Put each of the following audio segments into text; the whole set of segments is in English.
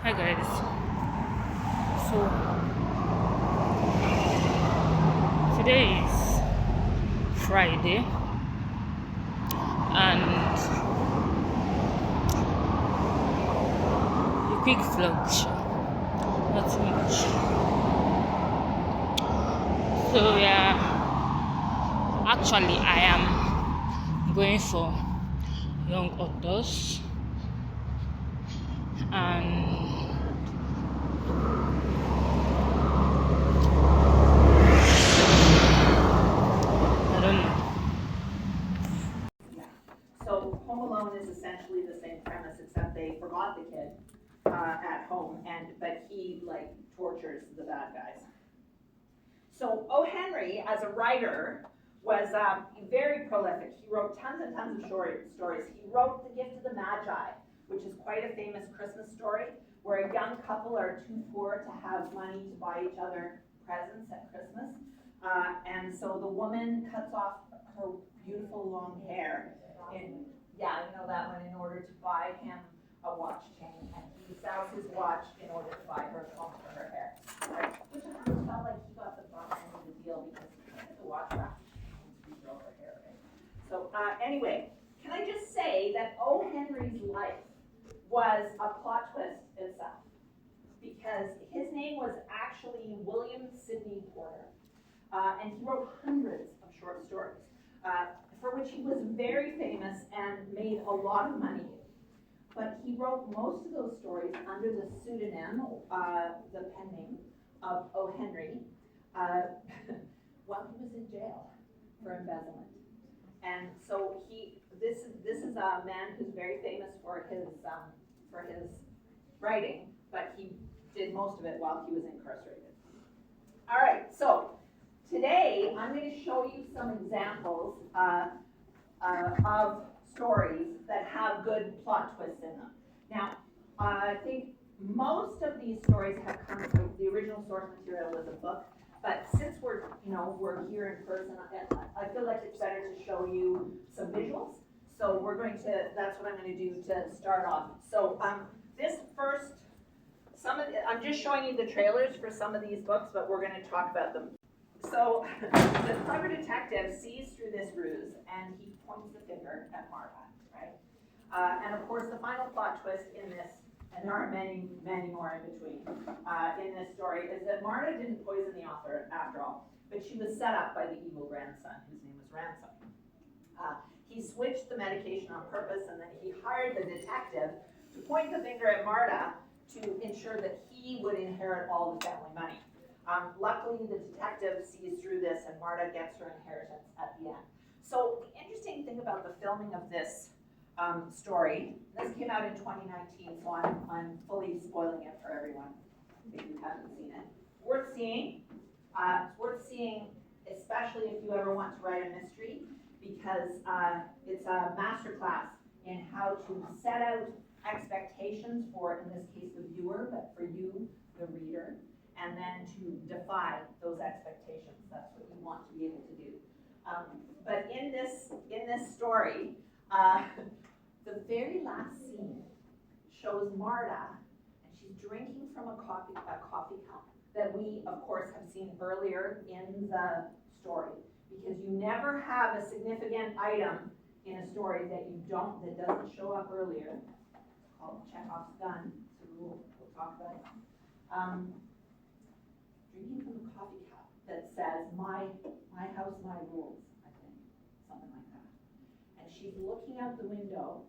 Hi guys. So today is Friday and a quick vlog, not too much. So yeah, actually I am going for young authors and I don't know. So Home Alone is essentially the same premise, except they forgot the kid at home, but he like tortures the bad guys. So O. Henry, as a writer, was very prolific. He wrote tons and tons of stories. He wrote The Gift of the Magi, which is quite a famous Christmas story, where a young couple are too poor to have money to buy each other presents at Christmas. And so the woman cuts off her beautiful long hair. And yeah, you know that one, in order to buy him a watch chain. And he sells his watch in order to buy her a comb for her hair. Right? Which I always felt like he got the bum end of the deal, because he can't get the watch back. She needs to regrow her hair, right? So anyway, can I just say that O. Henry's life was a plot twist itself, because his name was actually William Sidney Porter, and he wrote hundreds of short stories, for which he was very famous and made a lot of money. But he wrote most of those stories under the pseudonym, the pen name of O. Henry, while he was in jail for embezzlement. And so this is a man who's very famous for his writing, but he did most of it while he was incarcerated. All right, so today I'm going to show you some examples of stories that have good plot twists in them. Now, I think most of these stories have come from the original source material was a book, but since we're here in person, I feel like it's better to show you some visuals. So that's what I'm going to do to start off. So this first, I'm just showing you the trailers for some of these books, but we're going to talk about them. So the clever detective sees through this ruse, and he points the finger at Marta, right? And of course, the final plot twist in this, and there are many, many more in between, in this story, is that Marta didn't poison the author after all, but she was set up by the evil grandson, whose name was Ransom. He switched the medication on purpose, and then he hired the detective to point the finger at Marta to ensure that he would inherit all the family money. Luckily, the detective sees through this, and Marta gets her inheritance at the end. So the interesting thing about the filming of this story, this came out in 2019, so I'm fully spoiling it for everyone if you haven't seen it. Worth seeing. It's worth seeing, especially if you ever want to write a mystery, because it's a masterclass in how to set out expectations for, in this case, the viewer, but for you, the reader, and then to defy those expectations. That's what you want to be able to do. But in this story, the very last scene shows Marta, and she's drinking from a coffee cup that we, of course, have seen earlier in the story. Because you never have a significant item in a story that doesn't show up earlier. It's called Chekhov's gun. So we'll talk about it. Drinking from a coffee cup that says, my house, my rules, I think, something like that. And she's looking out the window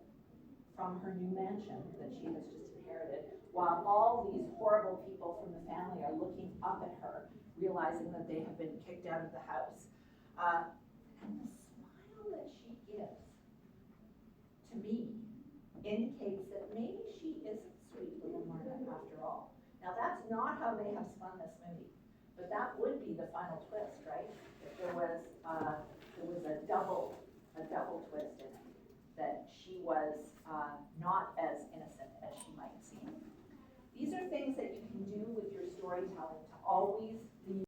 from her new mansion that she has just inherited, while all these horrible people from the family are looking up at her, realizing that they have been kicked out of the house. And the smile that she gives, to me, indicates that maybe she isn't sweet little Marta after all. Now that's not how they have spun this movie, but that would be the final twist, right? If there was a double twist in it, that she was not as innocent as she might seem. These are things that you can do with your storytelling to always leave.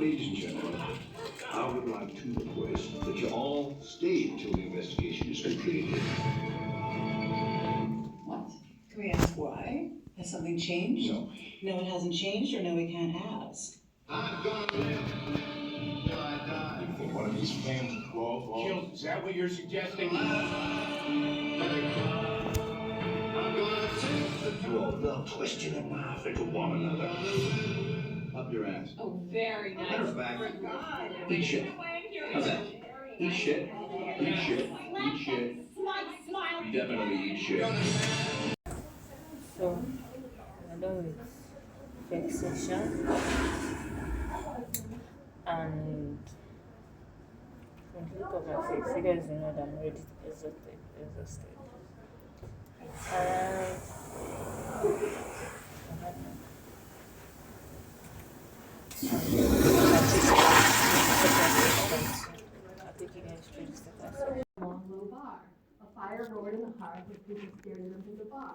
Ladies and gentlemen, I would like to request that you all stay until the investigation is completed. What? Can we ask why? Has something changed? No. No, it hasn't changed, or no, we can't ask. I'm gonna live till I die. You think one of these fans will killed? Is that what you're suggesting? I'm gonna take you all love twisting and laughing to one another. Up your ass. Oh, very nice. Matter of fact, eat shit. How's that? Eat shit. Eat shit. Eat shit. Smile. Definitely eat shit. So, we're done with fixation, and from the look of my face, you guys know that I'm already exhausted. I'll take you guys through the step. Long low bar. A fire roared in the heart as people stared at him through the bar.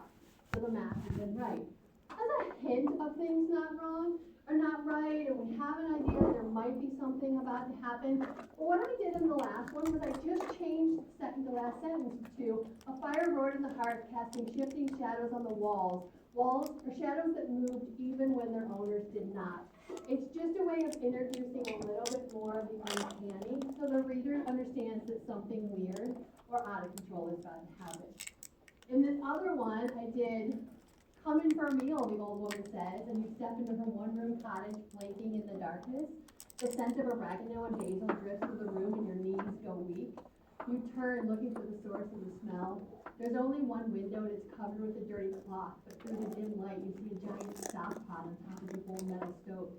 So the math had been right. As a hint of things not wrong or not right, and we have an idea there might be something about to happen. But what I did in the last one was I just changed the second to last sentence to a fire roared in the heart, casting shifting shadows on the walls. Walls are shadows that moved even when their owners did not. It's just a way of introducing a little bit more of the uncanny, so the reader understands that something weird or out of control is about to happen. In this other one, I did come in for a meal, the old woman says, and you step into her one-room cottage blinking in the darkness. The scent of oregano and basil drifts through the room and your knees go weak. You turn looking for the source of the smell. There's only one window and it's covered with a dirty cloth, but through the dim light you see a giant stock pot on top of the old metal stove.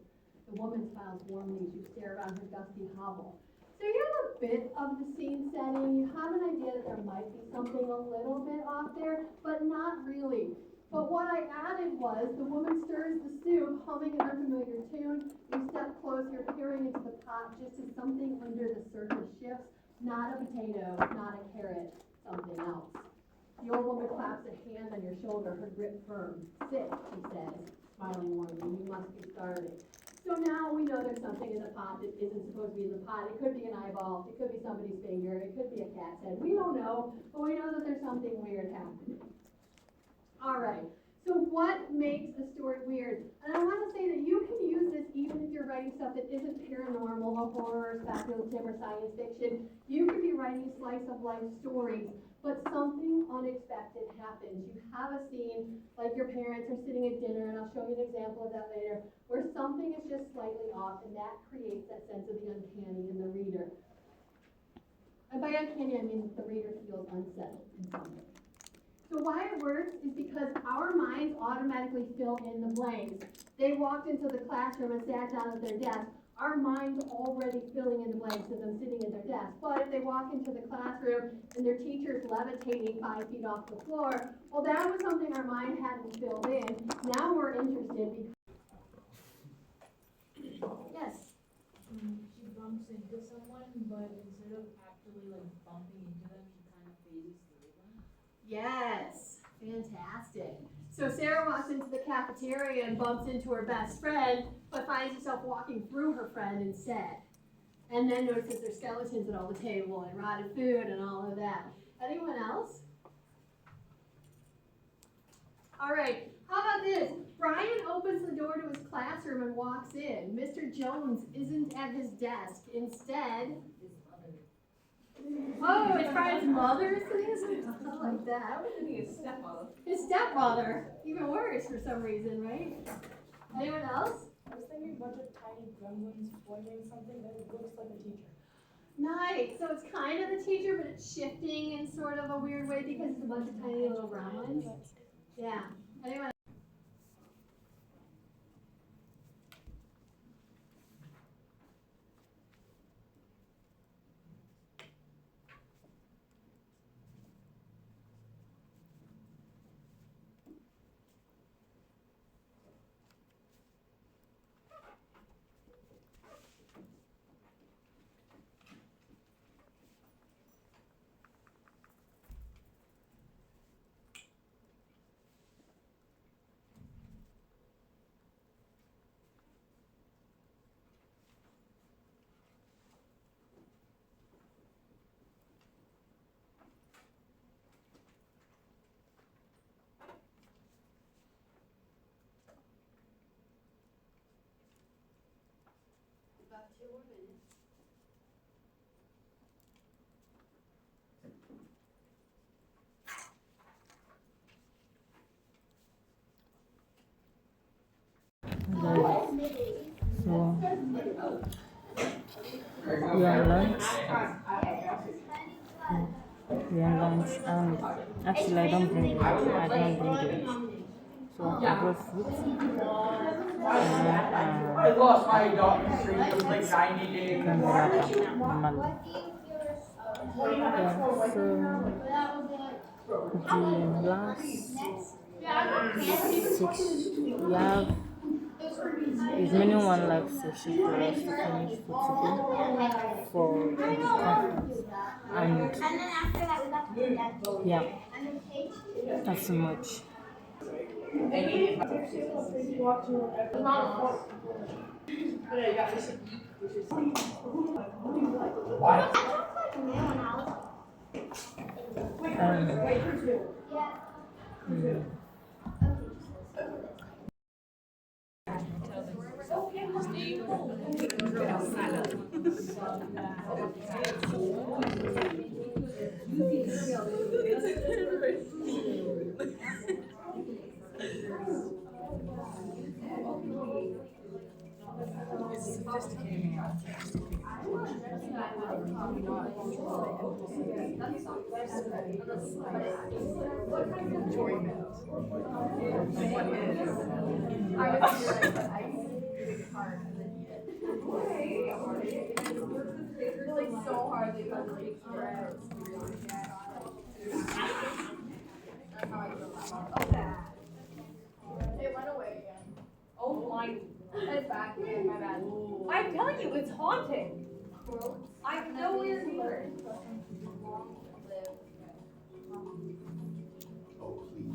The woman smiles warmly as you stare around her dusty hovel. So you have a bit of the scene setting. You have an idea that there might be something a little bit off there, but not really. But what I added was the woman stirs the soup, humming an unfamiliar tune. You step closer, peering into the pot just as something under the surface shifts. Not a potato, not a carrot, something else. The old woman claps a hand on your shoulder, her grip firm. Sit, she says, smiling warmly. You must be starving. So now we know there's something in the pot that isn't supposed to be in the pot. It could be an eyeball, it could be somebody's finger, it could be a cat's head. We don't know, but we know that there's something weird happening. All right, so what makes a story weird? And I want to say that you can use this even if you're writing stuff that isn't paranormal or horror, speculative, or science fiction. You could be writing slice of life stories, but something unexpected happens. You have a scene, like your parents are sitting at dinner, and I'll show you an example of that later, where something is just slightly off, and that creates that sense of the uncanny in the reader. And by uncanny, I mean the reader feels unsettled in some way. So why it works is because our minds automatically fill in the blanks. They walked into the classroom and sat down at their desk. Our minds already filling in the blanks as I'm sitting at their desk. But if they walk into the classroom and their teacher's levitating 5 feet off the floor, well, that was something our mind hadn't filled in. Now we're interested because... Yes? She bumps into someone, but instead of actually like bumping into them, she kind of phases through them. Yes, fantastic. So Sarah walks into the cafeteria and bumps into her best friend, but finds herself walking through her friend instead. And then notices there's skeletons at all the table and rotted food and all of that. Anyone else? All right, how about this? Brian opens the door to his classroom and walks in. Mr. Jones isn't at his desk. Instead, oh, it's Brian's mother sitting something like that. I was thinking his stepmother. His stepmother, even worse for some reason, right? Anyone else? I was thinking a bunch of tiny gremlins flinging something that looks like a teacher. Nice. So it's kind of the teacher, but it's shifting in sort of a weird way because it's a bunch of tiny little gremlins. Yeah. Anyone? 2 more minutes. So we are on lunch. We are on lunch, and actually I don't bring it. I don't bring it. So I brought fruit. I lost my dog streak. It was like 90 days. Normal. Yeah, so the last 6, we have is minimum one like session for us to finish for today for the conference. And then after that, we got the project. yeah, And the page. that's so much. Mm. It went away again. Oh my, It's back again, my bad. I'm telling you, it's haunting. I'm nowhere near it. Oh, please.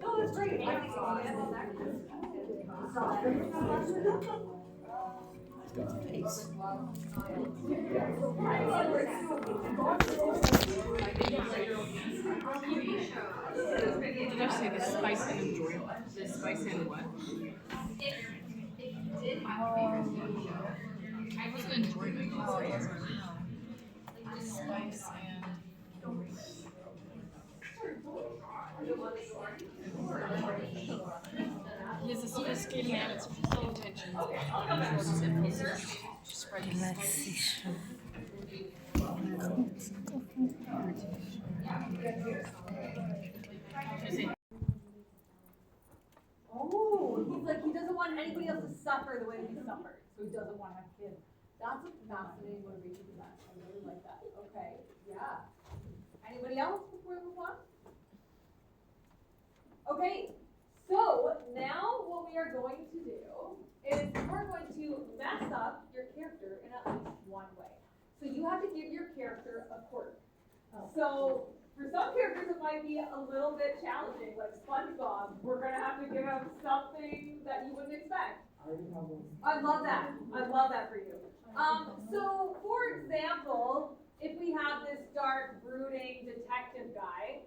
No, it's great. I think Did I say the spice and enjoyable? The spice and what? I wasn't enjoying it. Spice and. He's a sophisticated man with sophisticated intentions. His impulses to spread his spice. Oh, he's like, he doesn't want anybody else to suffer the way that he suffered, so he doesn't want to have kids. That's a fascinating motivation for that. I really like that. Okay, yeah. Anybody else before we move on? Okay, so now what we are going to do is we're going to mess up your character in at least one way. So you have to give your character a quirk. So for some characters it might be a little bit challenging, like SpongeBob. We're gonna have to give him something that you wouldn't expect. I love that. I love that for you. So for example, if we have this dark, brooding detective guy,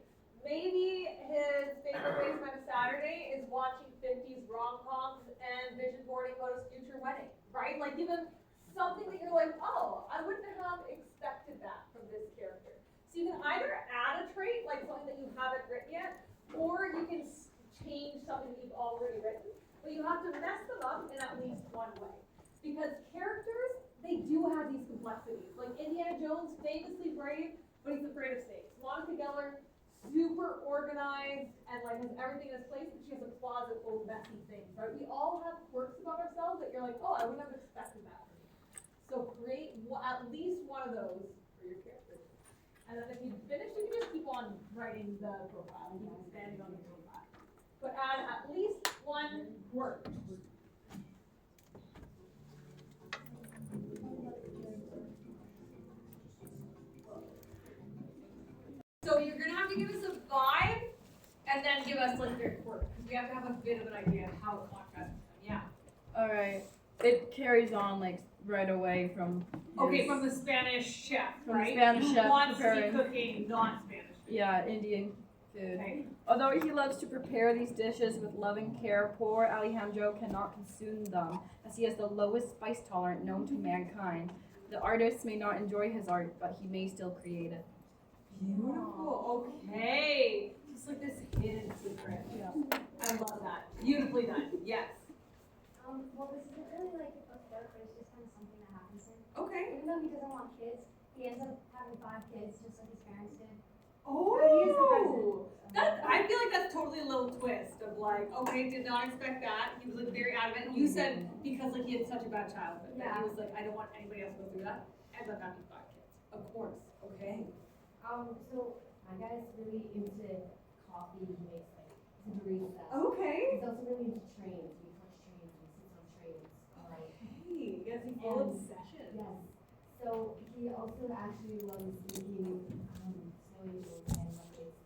maybe his favorite way to spend a Saturday is watching 50s rom-coms and vision boarding about his future wedding, right? Like give him something that you're like, oh, I wouldn't have expected that from this character. So you can either add a trait, like something that you haven't written yet, or you can change something that you've already written, but you have to mess them up in at least one way. Because characters, they do have these complexities. Like Indiana Jones, famously brave, but he's afraid of snakes. Monica Geller, super organized and like has everything in its place, but she has a closet full of messy things, right? We all have quirks about ourselves that you're like, oh, I wouldn't have expected that from me. So create at least one of those for your character. And then if you finish, you can just keep on writing the profile, keep expanding on the profile. But add at least one quirk. So you're gonna have to give us a vibe and then give us like your quirk, because we have to have a bit of an idea of how it contrasts with them. Yeah. Alright, it carries on like right away from. Okay, his- from the Spanish chef, From the right? Spanish Who chef wants to be preparing. cooking non-Spanish food. Yeah, Indian food. Okay. Although he loves to prepare these dishes with loving care, poor Alejandro cannot consume them, as he has the lowest spice tolerance known to mankind. The artist may not enjoy his art, but he may still create it. Beautiful, okay. Just like this hidden secret. Yeah. I love that. Beautifully done, yes. Well, this isn't really like a book, but it's just kind of something that happens to him. Okay. Even though he doesn't want kids, he ends up having 5 kids, just like his parents did. Oh, He is the president. I feel like that's totally a little twist of like, okay, did not expect that. He was like very adamant. You said because like he had such a bad childhood that he Yeah. was like, I don't want anybody else to go through that. Ends up having 5 kids. Of course. Okay. So my guy's really into coffee. He makes like, he's a barista. Okay. He's also really into trains. He collects trains and sits on trains. Hey, yes, he's full And- obsession. Yes. So he also actually loves making snow angels and updates.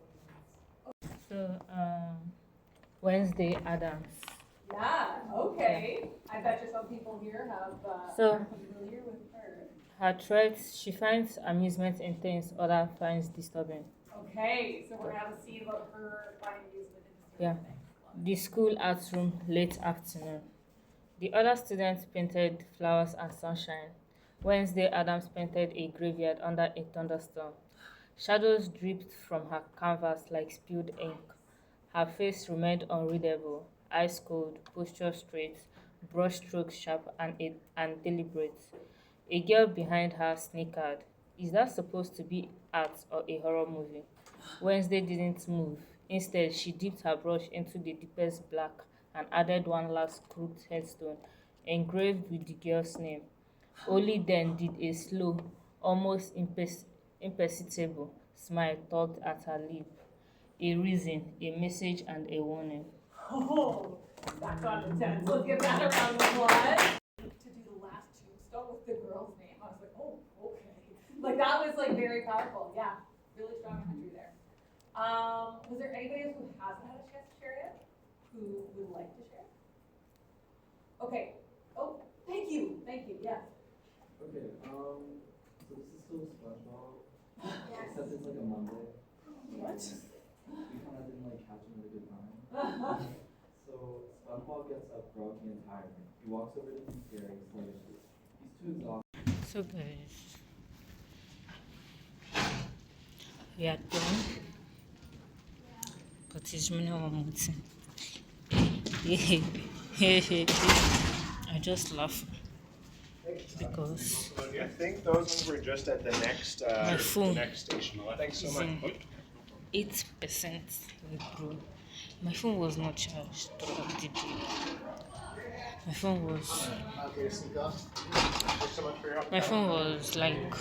So, Wednesday Adams. Yeah, okay. I bet you some people here have, So- are familiar with her. Her threats, she finds amusement in things others finds disturbing. Okay, so we're gonna have a scene about her finding amusement in Yeah. The school arts room, late afternoon. The other students painted flowers and sunshine. Wednesday Adams painted a graveyard under a thunderstorm. Shadows dripped from her canvas like spilled ink. Her face remained unreadable, eyes cold, posture straight, brush strokes sharp and deliberate. A girl behind her snickered. Is that supposed to be art or a horror movie? Wednesday didn't move. Instead, she dipped her brush into the deepest black and added one last crooked headstone engraved with the girl's name. Only then did a slow, almost imperceptible smile tugged at her lip. A reason, a message, and a warning. Oh, that's on the 10. Let's give that a round of applause. To do the last tombstone with the girl's name, I was like, oh, okay. Like that was like very powerful. Yeah, really strong imagery there. Was there anybody else who hasn't had a chance to share yet? Who would like to share? Okay. Oh, thank you. Thank you. Yes. Okay, so this is still SpongeBob, except it's like a Monday. What? We kind of didn't like catch him at a good time. So SpongeBob gets up groggy and tired. He walks over to Gary sluggishly. He's too exhausted. So guys, we are done. But it's me one more thing. I just laugh because I think those ones were just at the next my phone station. Thanks so is much. 8%. Like, bro, my phone was not charged throughout the day. My phone was like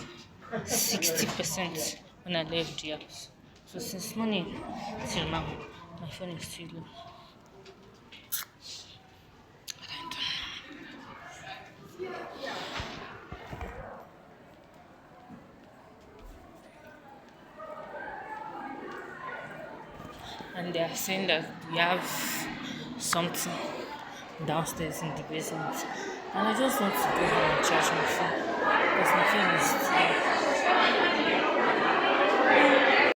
60% when I left the house. So since morning till now, my phone is still low. And they are saying that we have something downstairs in the basement. And I just want to go home and charge my phone because my phone is still